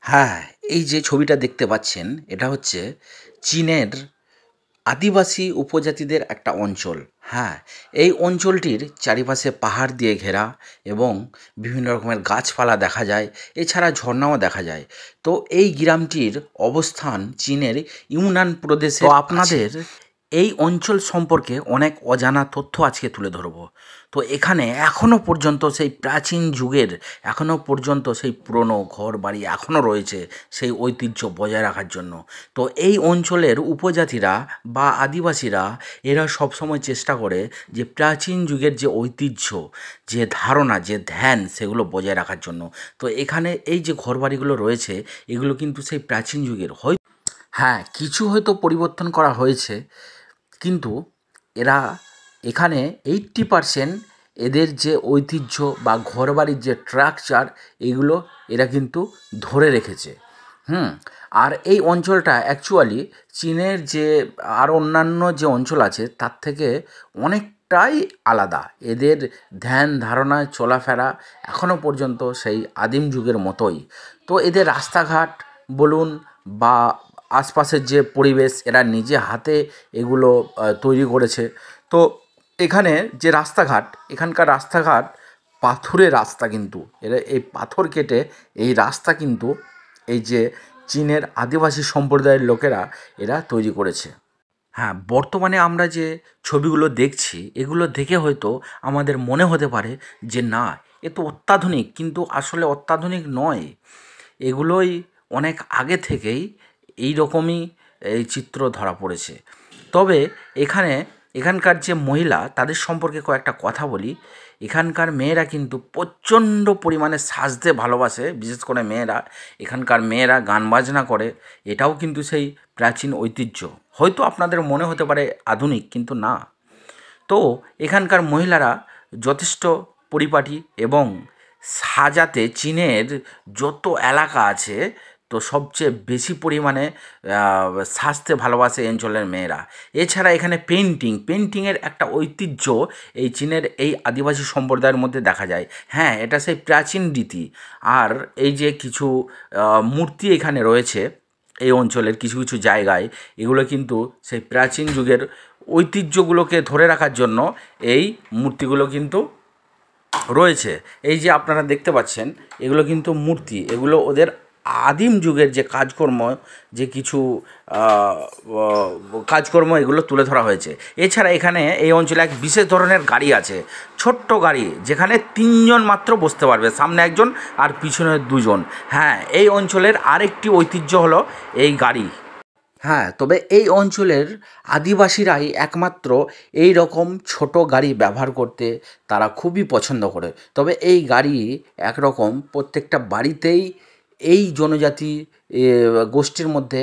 হ্যাঁ, এই যে ছবিটা দেখতে পাচ্ছেন এটা হচ্ছে চীনের আদিবাসী উপজাতিদের একটা অঞ্চল। হ্যাঁ, এই অঞ্চলটির চারিপাশে পাহাড় দিয়ে ঘেরা এবং বিভিন্ন রকমের গাছপালা দেখা যায়। এছাড়া ঝর্ণাও দেখা যায়। তো এই গ্রামটির অবস্থান চীনের ইউনান প্রদেশে। তো আপনাদের এই অঞ্চল সম্পর্কে অনেক অজানা তথ্য আজকে তুলে ধরব। তো এখানে এখনও পর্যন্ত সেই প্রাচীন যুগের এখনও পর্যন্ত সেই পুরনো ঘর বাড়ি এখনও রয়েছে সেই ঐতিহ্য বজায় রাখার জন্য। তো এই অঞ্চলের উপজাতিরা বা আদিবাসীরা এরা সবসময় চেষ্টা করে যে প্রাচীন যুগের যে ঐতিহ্য, যে ধারণা, যে ধ্যান সেগুলো বজায় রাখার জন্য। তো এখানে এই যে ঘরবাড়িগুলো রয়েছে এগুলো কিন্তু সেই প্রাচীন যুগের হ্যাঁ, কিছু হয়তো পরিবর্তন করা হয়েছে, কিন্তু এরা এখানে 80% এদের যে ঐতিহ্য বা ঘরবাড়ির যে স্ট্রাকচার এগুলো এরা কিন্তু ধরে রেখেছে। আর এই অঞ্চলটা অ্যাকচুয়ালি চীনের যে আর অন্যান্য যে অঞ্চল আছে তার থেকে অনেকটাই আলাদা। এদের ধ্যান ধারণা চলাফেরা এখনও পর্যন্ত সেই আদিম যুগের মতোই। তো এদের রাস্তাঘাট বলুন বা আশপাশের যে পরিবেশ এরা নিজে হাতে এগুলো তৈরি করেছে। তো এখানে যে রাস্তাঘাট, এখানকার রাস্তাঘাট পাথুরে রাস্তা, কিন্তু এরা এই পাথর কেটে এই রাস্তা কিন্তু এই যে চীনের আদিবাসী সম্প্রদায়ের লোকেরা এরা তৈরি করেছে। হ্যাঁ, বর্তমানে আমরা যে ছবিগুলো দেখছি এগুলো দেখে হয়তো আমাদের মনে হতে পারে যে না, এ তো অত্যাধুনিক, কিন্তু আসলে অত্যাধুনিক নয়। এগুলোই অনেক আগে থেকেই এই রকমই এই চিত্র ধরা পড়েছে। তবে এখানকার যে মহিলা তাদের সম্পর্কে কয়েকটা কথা বলি। এখানকার মেয়েরা কিন্তু প্রচণ্ড পরিমাণে সাজতে ভালোবাসে, বিশেষ করে মেয়েরা। এখানকার মেয়েরা গান বাজনা করে, এটাও কিন্তু সেই প্রাচীন ঐতিহ্য। হয়তো আপনাদের মনে হতে পারে আধুনিক, কিন্তু না। তো এখানকার মহিলারা যথেষ্ট পরিপাটি এবং সাজাতে চীনের যত এলাকা আছে তো সবচেয়ে বেশি পরিমাণে সাজতে ভালোবাসে এই অঞ্চলের মেয়েরা। এছাড়া এখানে পেন্টিংয়ের একটা ঐতিহ্য এই চীনের এই আদিবাসী সম্প্রদায়ের মধ্যে দেখা যায়। হ্যাঁ, এটা সেই প্রাচীন রীতি। আর এই যে কিছু মূর্তি এখানে রয়েছে এই অঞ্চলের কিছু কিছু জায়গায়, এগুলো কিন্তু সেই প্রাচীন যুগের ঐতিহ্যগুলোকে ধরে রাখার জন্য এই মূর্তিগুলো কিন্তু রয়েছে। এই যে আপনারা দেখতে পাচ্ছেন এগুলো কিন্তু মূর্তি, এগুলো ওদের আদিম যুগের যে কাজকর্ম, যে কিছু কাজকর্ম এগুলো তুলে ধরা হয়েছে। এছাড়া এখানে এই অঞ্চলে এক বিশেষ ধরনের গাড়ি আছে, ছোট্ট গাড়ি, যেখানে 3জন মাত্র বসতে পারবে, সামনে একজন আর পিছনে 2জন। হ্যাঁ, এই অঞ্চলের আরেকটি ঐতিহ্য হলো এই গাড়ি। হ্যাঁ, তবে এই অঞ্চলের আদিবাসীরাই একমাত্র এই রকম ছোট গাড়ি ব্যবহার করতে তারা খুবই পছন্দ করে। তবে এই গাড়ি একরকম প্রত্যেকটা বাড়িতেই এই জনজাতি গোষ্ঠীর মধ্যে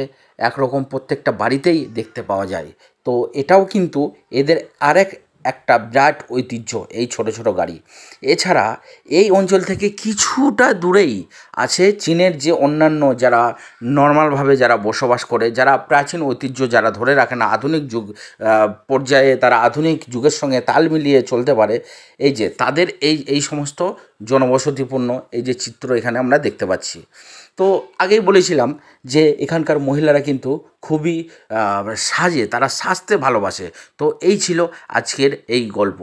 একরকম প্রত্যেকটা বাড়িতেই দেখতে পাওয়া যায়। তো এটাও কিন্তু এদের একটা বিরাট ঐতিহ্য, এই ছোট ছোট গাড়ি। এছাড়া এই অঞ্চল থেকে কিছুটা দূরেই আছে চীনের যে অন্যান্য যারা নর্মালভাবে যারা বসবাস করে, যারা প্রাচীন ঐতিহ্য যারা ধরে রাখে না, আধুনিক যুগ পর্যায়ে তারা আধুনিক যুগের সঙ্গে তাল মিলিয়ে চলতে পারে, এই যে তাদের এই সমস্ত জনবসতিপূর্ণ এই যে চিত্র এখানে আমরা দেখতে পাচ্ছি। তো আগেই বলেছিলাম যে এখানকার মহিলারা কিন্তু খুবই তারা সাজতে ভালোবাসে। তো এই ছিল আজকের এই গল্প।